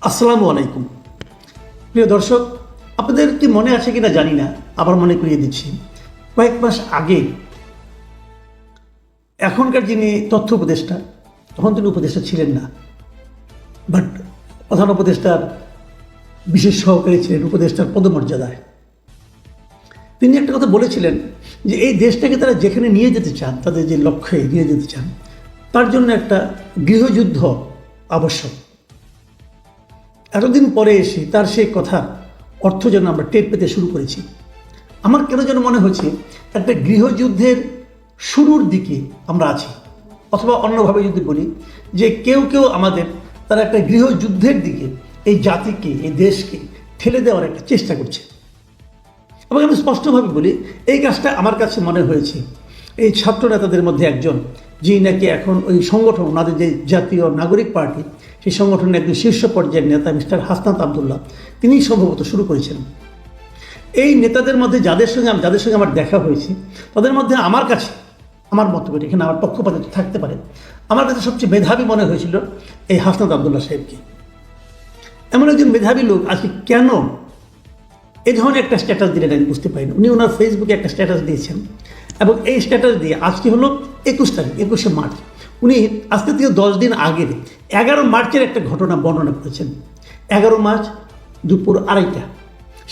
আসসালামু আলাইকুম। প্রিয় দর্শক, আপনাদের কি মনে আছে কিনা জানি না, আবার মনে করিয়ে দিচ্ছি। কয়েক মাস আগে এখনকার যিনি তথ্য উপদেষ্টা, তখন তিনি উপদেষ্টা ছিলেন না, বাট প্রধান উপদেষ্টার বিশেষ সহকারী ছিলেন, উপদেষ্টার পদমর্যাদায়। তিনি একটা কথা বলেছিলেন যে এই দেশটাকে তারা যেখানে নিয়ে যেতে চান, তাদের যে লক্ষ্যে নিয়ে যেতে চান, তার জন্য একটা গৃহযুদ্ধ আবশ্যক। এতদিন পরে এসে তার সেই কথার অর্থ যেন আমরা টের পেতে শুরু করেছি। আমার কেন যেন মনে হচ্ছে একটা গৃহযুদ্ধের শুরুর দিকে আমরা আছি, অথবা অন্যভাবে যদি বলি যে কেউ কেউ আমাদের তারা একটা গৃহযুদ্ধের দিকে এই জাতিকে, এই দেশকে ঠেলে দেওয়ার একটা চেষ্টা করছে। এবং আমি স্পষ্টভাবে বলি, এই কাজটা আমার কাছে মনে হয়েছে এই ছাত্র নেতাদের মধ্যে একজন, যিনি নাকি এখন ওই সংগঠন, ওনাদের যে জাতীয় নাগরিক পার্টি, সেই সংগঠনের একজন শীর্ষ পর্যায়ের নেতা মিস্টার হাসনাত আবদুল্লাহ, তিনিই সম্ভবত শুরু করেছেন। এই নেতাদের মধ্যে যাদের সঙ্গে আমার দেখা হয়েছে, তাদের মধ্যে আমার কাছে, আমার মন্তব্য, এখানে আমার পক্ষপাতিত্ব থাকতে পারে, আমার কাছে সবচেয়ে মেধাবী মনে হয়েছিল এই হাসনাত আবদুল্লাহ সাহেবকে। এমন একজন মেধাবী লোক আজকে কেন এই ধরনের একটা স্ট্যাটাস দিলেন আমি বুঝতে পারিনি। উনি ওনার ফেসবুকে একটা স্ট্যাটাস দিয়েছেন, এবং এই স্ট্যাটাস দিয়ে আজকে হলো 21 তারিখ, 21শে মার্চ। উনি আজকে থেকে 10 দিন আগের 11 মার্চের একটা ঘটনা বর্ণনা করেছেন। 11 মার্চ দুপুর 2:30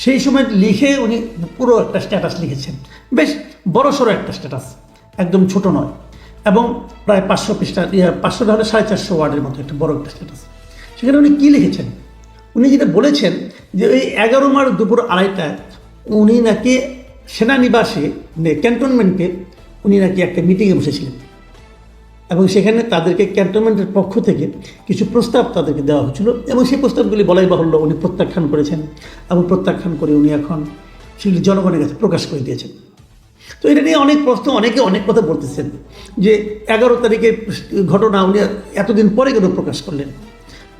সেই সময় লিখে উনি পুরো একটা স্ট্যাটাস লিখেছেন। বেশ বড়সড় একটা স্ট্যাটাস, একদম ছোট নয়, এবং প্রায় 500 পৃষ্ঠা, 500 হলে 450 ওয়ার্ডের মতো একটা বড় একটা স্ট্যাটাস। সেখানে উনি কী লিখেছেন? উনি যেটা বলেছেন যে এই 11 মার্চ দুপুর 2:30 উনি নাকি সেনানিবাসে, ক্যান্টনমেন্টে উনি নাকি একটা মিটিংয়ে বসেছিলেন, এবং সেখানে তাদেরকে ক্যান্টনমেন্টের পক্ষ থেকে কিছু প্রস্তাব তাদেরকে দেওয়া হয়েছিল, এবং সেই প্রস্তাবগুলি বলাই বাহুল্য উনি প্রত্যাখ্যান করেছেন, এবং প্রত্যাখ্যান করে উনি এখন সেগুলি জনগণের কাছে প্রকাশ করে দিয়েছেন। তো এটা নিয়ে অনেক প্রশ্ন, অনেকে অনেক কথা বলতেছেন যে 11 তারিখের ঘটনা উনি এতদিন পরে কেন প্রকাশ করলেন।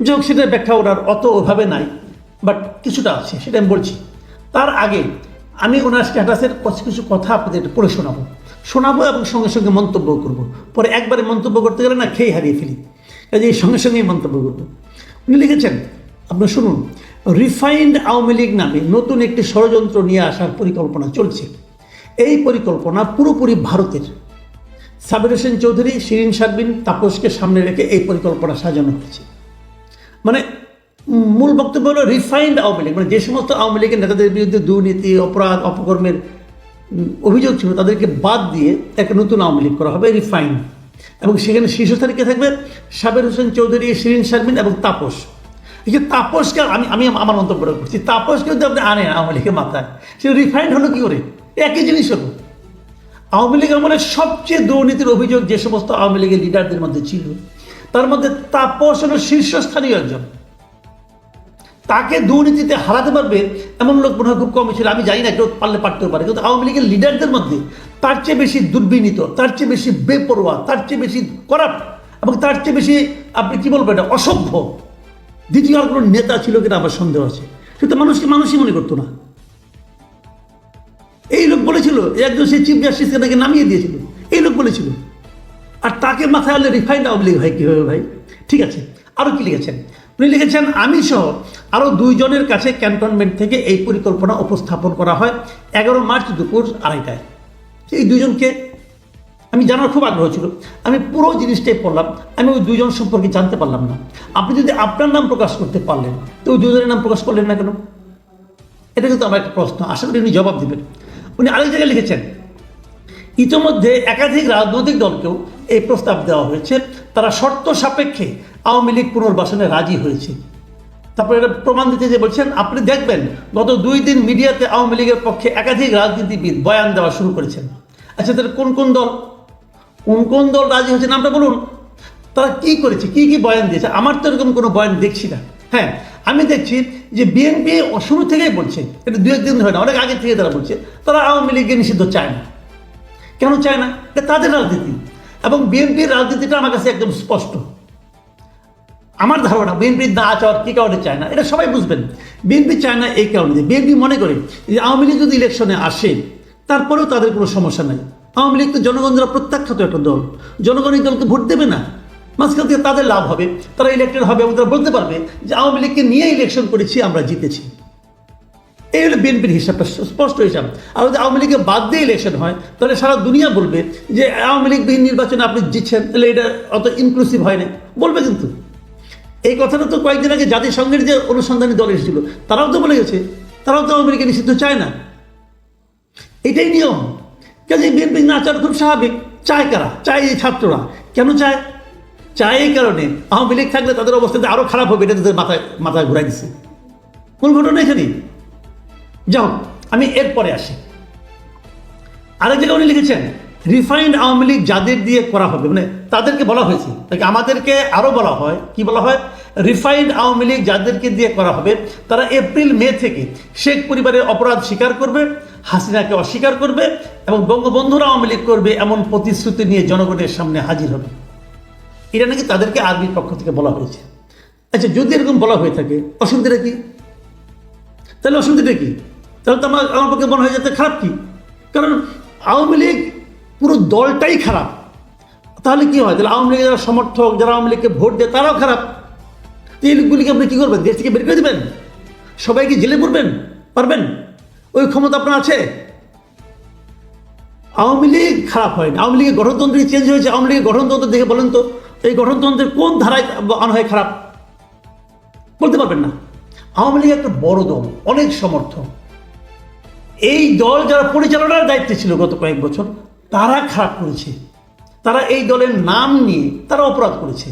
যাই সেটার ব্যাখ্যা ওনার অত ওভাবে নাই, বাট কিছুটা আছে, সেটা আমি বলছি। তার আগে আমি ওনার স্ট্যাটাসের কিছু কথা আপনাদের পড়ে শোনাবো এবং সঙ্গে সঙ্গে মন্তব্য করব। পরে একবারে মন্তব্য করতে গেলে না খেয়ে হারিয়ে ফেলি, কাজে এই সঙ্গে সঙ্গেই মন্তব্য করব। উনি লিখেছেন, আপনারা শুনুন, রিফাইন্ড আওয়ামী লীগ নামে নতুন একটি ষড়যন্ত্র নিয়ে আসার পরিকল্পনা চলছে। এই পরিকল্পনা পুরোপুরি ভারতের। সাবির হোসেন চৌধুরী, শিরিন শারমিন, তাপসকে সামনে রেখে এই পরিকল্পনা সাজানো হয়েছে। মানে মূল বক্তব্য হলো রিফাইন্ড আওয়ামী লীগ, মানে যে সমস্ত আওয়ামী লীগের নেতাদের বিরুদ্ধে দুর্নীতি, অপরাধ, অপকর্মের অভিযোগ ছিল তাদেরকে বাদ দিয়ে একটা নতুন আওয়ামী লীগ করা হবে, রিফাইন্ড। এবং সেখানে শীর্ষ তালিকায় থাকবে সাবির হোসেন চৌধুরী, শিরিন শারমিন এবং তাপস। এই যে তাপসকে আমি আমার মন্তব্য করছি, তাপসকে যদি আপনি আনেন আওয়ামী লীগের মাথায়, সে রিফাইন্ড হলো কী করে? একই জিনিস হলো। আওয়ামী লীগ মানে সবচেয়ে দুর্নীতির অভিযোগ যে সমস্ত আওয়ামী লীগের লিডারদের মধ্যে ছিল, তার মধ্যে তাপস হলো শীর্ষস্থানীয় একজন। তাকে দুর্নীতিতে হারাতে পারবে এমন লোক মনে হয় খুব কমই ছিল। আমি জানি না, কেউ পারলে পারতেও পারে, কিন্তু আওয়ামী লীগের লিডারদের মধ্যে তার চেয়ে বেশি দুর্বিনীত, তার চেয়ে বেশি বেপরোয়া, তার চেয়ে বেশি করাপ্ট, এবং তার চেয়ে বেশি, আপনি কি বলবেন, এটা অসভ্য দ্বিতীয় আর কোনো নেতা ছিল কিনা আমার সন্দেহ আছে। সেটা মানুষই মনে করতো না। এই লোক বলেছিল, একজন সেই চিফ জাস্টিসকে তাকে নামিয়ে দিয়েছিল, এই লোক বলেছিল। আর তাকে মাথায় আনলে রিফাইন্ড আওয়ামী লীগ হয় কীভাবে ভাই? ঠিক আছে, আরও কি লিখেছেন? উনি লিখেছেন, আমি সহ আরও 2 জনের কাছে ক্যান্টনমেন্ট থেকে এই পরিকল্পনা উপস্থাপন করা হয় 11 মার্চ দুপুর 2:30। এই 2 জনকে আমি জানার খুব আগ্রহ ছিল। আমি পুরো জিনিসটাই পড়লাম, আমি ওই 2 জন সম্পর্কে জানতে পারলাম না। আপনি যদি আপনার নাম প্রকাশ করতে পারলেন, তো ওই 2 জনের নাম প্রকাশ করলেন না কেন? এটা কিন্তু আমার একটা প্রশ্ন, আশা করি উনি জবাব দেবেন। উনি আরেক জায়গায় লিখেছেন, ইতিমধ্যে একাধিক রাজনৈতিক দলকেও এই প্রস্তাব দেওয়া হয়েছে, তারা শর্ত সাপেক্ষে আওয়ামী লীগ পুনর্বাসনে রাজি হয়েছে। তারপরে এটা প্রমাণ দিতে যে বলছেন, আপনি দেখবেন গত 2 দিন মিডিয়াতে আওয়ামী লীগের পক্ষে একাধিক রাজনীতিবিদ বয়ান দেওয়া শুরু করেছেন। আচ্ছা, তাহলে কোন কোন দল রাজি হয়েছে নামটা বলুন। তারা কি করেছে, কি বয়ান দিয়েছে? আমার তো এরকম কোনো বয়ান দেখছি না। হ্যাঁ, আমি দেখছি যে বিএনপি শুরু থেকেই বলছে, এটা 2-1 দিন হয় না, অনেক আগে থেকে তারা বলছে তারা আওয়ামী লীগকে নিষিদ্ধ চায় না। কেন চায় না? এটা তাদের রাজনীতি, এবং বিএনপির রাজনীতিটা আমার কাছে একদম স্পষ্ট। আমার ধারণা বিএনপির না চাওয়ার কী কারণে চায় না, এটা সবাই বুঝবেন। বিএনপি চায় না এই কারণে যে বিএনপি মনে করে যে আওয়ামী লীগ যদি ইলেকশনে আসে তারপরেও তাদের কোনো সমস্যা নেই। আওয়ামী লীগ তো জনগণ দ্বারা প্রত্যাখ্যাত একটা দল, জনগণ এই দলকে ভোট দেবে না। মাঝখান থেকে তাদের লাভ হবে, তারা ইলেক্টেড হবে এবং তারা বলতে পারবে যে আওয়ামী লীগকে নিয়ে ইলেকশন করেছি, আমরা জিতেছি। এই হলো বিএনপির হিসাবটা, স্পষ্ট হিসাব। আর যদি আওয়ামী লীগকে বাদ দিয়ে ইলেকশন হয় তাহলে সারা দুনিয়া বলবে যে আওয়ামী লীগবিহীন নির্বাচনে আপনি জিতছেন, তাহলে এটা অত ইনক্লুসিভ হয় না, বলবে। কিন্তু এই কথাটা তো কয়েকদিন আগে জাতিসংঘের যে অনুসন্ধানী দল এসেছিল তারাও তো বলে গেছে, তারাও তো আওয়ামী লীগকে নিষিদ্ধ চায় না। এটাই নিয়ম। কাজে বিএনপি না চাওয়া খুব স্বাভাবিক। চায় কারা? চায় এই ছাত্ররা। কেন চায়? চায় এই কারণে আওয়ামী লীগ থাকলে তাদের অবস্থাতে আরও খারাপ হবে, এটা তাদের মাথায় ঘুরাই দিচ্ছে। মূল ঘটনা এখানেই। যাও, আমি এরপরে আসি। আরেক জায়গায় উনি লিখেছেন রিফাইন্ড আওয়ামী লীগ যাদের দিয়ে করা হবে, মানে তাদেরকে বলা হয়েছে, আমাদেরকে আরও বলা হয়, কি বলা হয়, রিফাইন্ড আওয়ামী লীগ যাদেরকে দিয়ে করা হবে তারা এপ্রিল মে থেকে শেখ পরিবারের অপরাধ স্বীকার করবে, হাসিনাকে অস্বীকার করবে এবং বঙ্গবন্ধুরা আওয়ামী লীগ করবে এমন প্রতিশ্রুতি নিয়ে জনগণের সামনে হাজির হবে। এটা নাকি তাদেরকে আর্মির পক্ষ থেকে বলা হয়েছে। আচ্ছা, যদি এরকম বলা হয়ে থাকে অসুবিধাটা কি? তাহলে অসুবিধাটা কি? তাহলে তো আমার পক্ষে মনে হয় যাতে খারাপ কি? কারণ আওয়ামী লীগ পুরো দলটাই খারাপ। তাহলে কি হয়? তাহলে আওয়ামী লীগের যারা সমর্থক, যারা আওয়ামী লীগকে ভোট দেয় তারাও খারাপ। এই লোকগুলিকে আপনি কী করবেন? দেশ থেকে বের করে দেবেন? সবাইকে জেলে পড়বেন? পারবেন? ওই ক্ষমতা আপনার আছে? আওয়ামী লীগ খারাপ হয়নি, আওয়ামী লীগের গঠনতন্ত্র চেঞ্জ হয়েছে। আওয়ামী লীগের গঠনতন্ত্র দেখে বলেন তো এই গঠনতন্ত্রের কোন ধারায় আনা হয় খারাপ? বলতে পারবেন না। আওয়ামী লীগ একটা বড় দল, অনেক সমর্থক। এই দল যারা পরিচালনার দায়িত্বে ছিল গত কয়েক বছর তারা খারাপ করেছে, তারা এই দলের নাম নিয়ে তারা অপরাধ করেছে।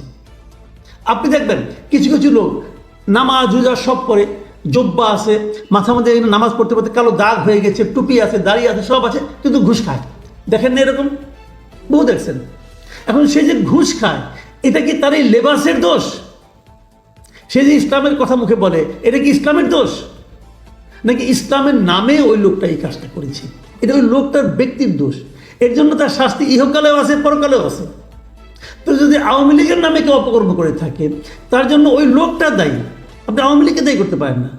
আপনি দেখবেন কিছু কিছু লোক নামাজ রোজা সব করে, জব্বা আছে, মাথা মধ্যে নামাজ পড়তে পড়তে কালো দাগ হয়ে গেছে, টুপি আছে, দাড়ি আছে, সব আছে, কিন্তু ঘুষ খায়। দেখেন না এরকম? বহু দেখছেন। এখন সে যে ঘুষ খায় এটা কি তার এই লেবাসের দোষ? সে যে ইসলামের কথা মুখে বলে এটা কি ইসলামের দোষ? নাকি ইসলামের নামে ওই লোকটা এই কাজটা করেছে? এটা ওই লোকটার ব্যক্তির দোষ। এর জন্য তার শাস্তি ইহকালেও আছে, পরকালেও আছে। তো যদি আওয়ামী লীগের নামে কেউ অপকর্ম করে থাকে তার জন্য ওই লোকটা দায়ী, আপনি আওয়ামী লীগকে দায়ী করতে পারেন না।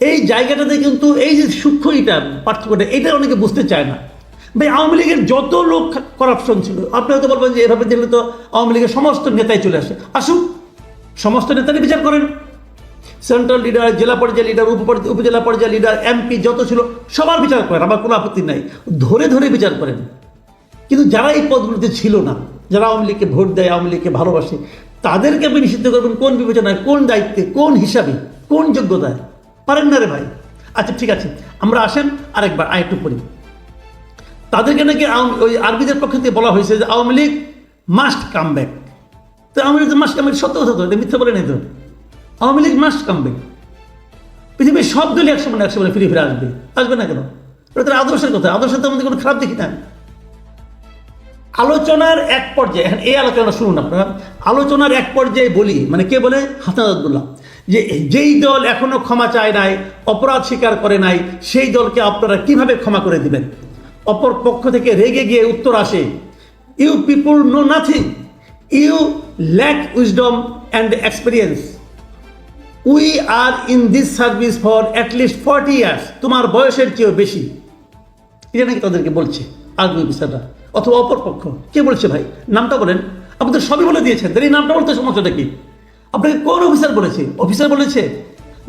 এই জায়গাটাতে কিন্তু এই যে সূক্ষ্ম এটা পার্থক্যটা, এটা অনেকে বুঝতে চায় না। ভাই, আওয়ামী লীগের যত লোক করাপশন ছিল, আপনি হয়তো বলবেন যে এভাবে দিলে তো আওয়ামী লীগের সমস্ত নেতাই চলে আসে। আসুন, সমস্ত নেতারই বিচার করেন। সেন্ট্রাল লিডার, জেলা পর্যায়ে লিডার, উপজেলা পর্যায়ে লিডার, এমপি যত ছিল সবার বিচার করেন, আমার কোনো আপত্তি নাই। ধরে ধরে বিচার করেন। কিন্তু যারা এই পদগুলোতে ছিল না, যারা আওয়ামী লীগকে ভোট দেয়, আওয়ামী লীগকে ভালোবাসে, তাদেরকে আপনি নিষিদ্ধ করবেন কোন বিবেচনায়, কোন দায়িত্বে, কোন হিসাবে, কোন যোগ্যতায়? পারেন না রে ভাই। আচ্ছা ঠিক আছে, আমরা আসেন আরেকটু পড়ি। তাদেরকে নাকি ওই আরবিদের পক্ষ থেকে বলা হয়েছে যে Awami League must come back. তো Awami League must come back সত্য কথা তো, এটা মিথ্যা বলে নেই তো। Awami League must come back. পৃথিবীর সব দলই একশো মানে ফিরে ফিরে আসবে। আসবে না কেন? ওটা তার আদর্শের কথা। আদর্শের তো আমাদের কোনো খারাপ দেখি না। আলোচনার এক পর্যায়ে, এখন এই আলোচনা শুনুন আপনারা, আলোচনার এক পর্যায়ে বলি, মানে কে বলে? হাসান আব্দুল্লাহ, যে যেই দল এখনো ক্ষমা চায় নাই, অপরাধ স্বীকার করে নাই, সেই দলকে আপনারা কিভাবে ক্ষমা করে দিবেন? অপর পক্ষ থেকে রেগে গিয়ে উত্তর আসে, you people know nothing, you lack wisdom and experience, we are in this service for at least 40 years. তোমার বয়সের চেয়েও বেশি। এটা নাকি তাদেরকে বলছে আর্মি অফিসাররা, অথবা অপর পক্ষ। কে বলছে ভাই? নামটা বলেন। আপনাদের সবই বলে দিয়েছেন, তাহলে এই নামটা বলতে সমস্যাটা কি? আপনাকে কোন অফিসার বলেছে? অফিসার বলেছে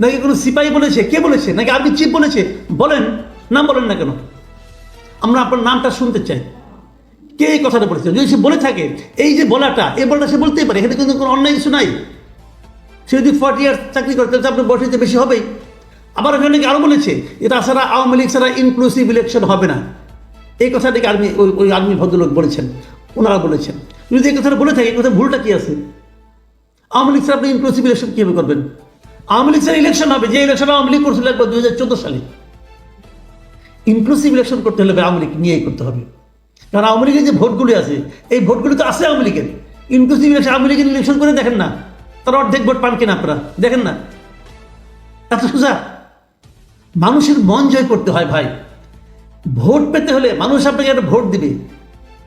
নাকি কোনো সিপাহী বলেছে? কে বলেছে? নাকি আর্মি চিফ বলেছে? বলেন, নাম বলেন না কেন? আমরা আপনার নামটা শুনতে চাই। কে এই কথাটা বলেছে? যদি সে বলে থাকে, এই যে বলাটা, এই বলাটা সে বলতেই পারে, এখানে কিন্তু কোনো অন্যায় কিছু নাই। সে যদি 40 ইয়ার্স চাকরি করে তাহলে আপনার বয়সে বেশি হবেই। আবার এখানে নাকি আরও বলেছে যে তাছাড়া আওয়ামী লীগ ছাড়া ইনক্লুসিভ ইলেকশন হবে না। এই কথাটাকে ওই আর্মি ভদ্রলোক বলেছেন, ওনারা বলেছেন। যদি এই কথাটা বলে থাকে, এই কথা ভুলটা কি আছে? আওয়ামী লীগ ছাড়া আপনি ইনক্লুসিভ ইলেকশন কীভাবে করবেন? আওয়ামী লীগ ছাড়া ইলেকশন হবে, যে ইলেকশন আওয়ামী লীগ করছিল একবার 2014 সালে। ইনক্লুসিভ ইলেকশন করতে হলে আওয়ামী লীগ নিয়েই করতে হবে, কারণ আওয়ামী লীগের যে ভোটগুলি আছে, এই ভোটগুলি তো আছে আওয়ামী লীগের। ইনক্লুসিভ ইলেকশন আওয়ামী লীগের ইলেকশন করে দেখেন না, তারা অর্ধেক ভোট পান কিনা আপনারা দেখেন না? এত সোজা। মানুষের মন জয় করতে হয় ভাই। ভোট পেতে হলে মানুষ আপনাকে একটা ভোট দিবে,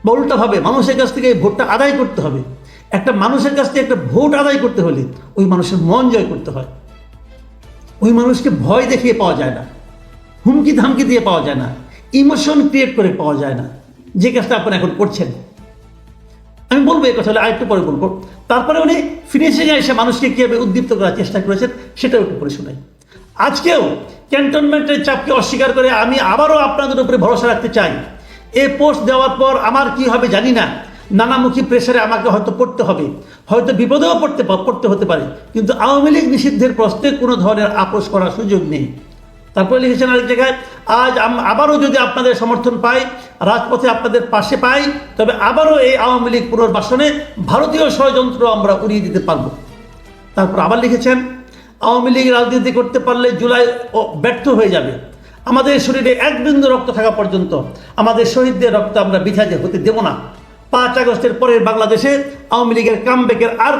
বা উল্টাভাবে মানুষের কাছ থেকে এই ভোটটা আদায় করতে হবে। একটা মানুষের কাছ থেকে একটা ভোট আদায় করতে হলে ওই মানুষের মন জয় করতে হয়। ওই মানুষকে ভয় দেখিয়ে পাওয়া যায় না, হুমকি ধামকি দিয়ে পাওয়া যায় না, ইমোশন ক্রিয়েট করে পাওয়া যায় না, যে কাজটা আপনারা এখন করছেন। আমি বলবো এই কথা হলে আরেকটু পরে বলবো। তারপরে উনি ফিনিশিংয়ে এসে মানুষকে কীভাবে উদ্দীপ্ত করার চেষ্টা করেছেন সেটাও একটু পরে শোনাই। আজকেও ক্যান্টনমেন্টের চাপকে অস্বীকার করে আমি আবারও আপনাদের উপরে ভরসা রাখতে চাই। এই পোস্ট দেওয়ার পর আমার কি হবে জানি না, নানামুখী প্রেসারে আমাকে হয়তো পড়তে হবে, হয়তো বিপদেও পড়তে হতে পারে, কিন্তু আওয়ামী লীগ নিষিদ্ধের প্রশ্নে কোনো ধরনের আপোষ করার সুযোগ নেই। তারপরে লিখেছেন আরেক জায়গায়, আজ আবারও যদি আপনাদের সমর্থন পাই, রাজপথে আপনাদের পাশে পাই, তবে আবারও এই আওয়ামী লীগ পুনর্বাসনে ভারতীয় ষড়যন্ত্র আমরা উড়িয়ে দিতে পারব। তারপর আবার লিখেছেন, আওয়ামী লীগ রাজনীতি করতে পারলে জুলাই ব্যর্থ হয়ে যাবে। আমাদের শরীরে এক বিন্দু রক্ত থাকা পর্যন্ত আমাদের শহীদদের রক্ত আমরা বৃথা হতে দেব না। 5 আগস্টের পরের বাংলাদেশে আওয়ামী লীগের কামব্যাকের আর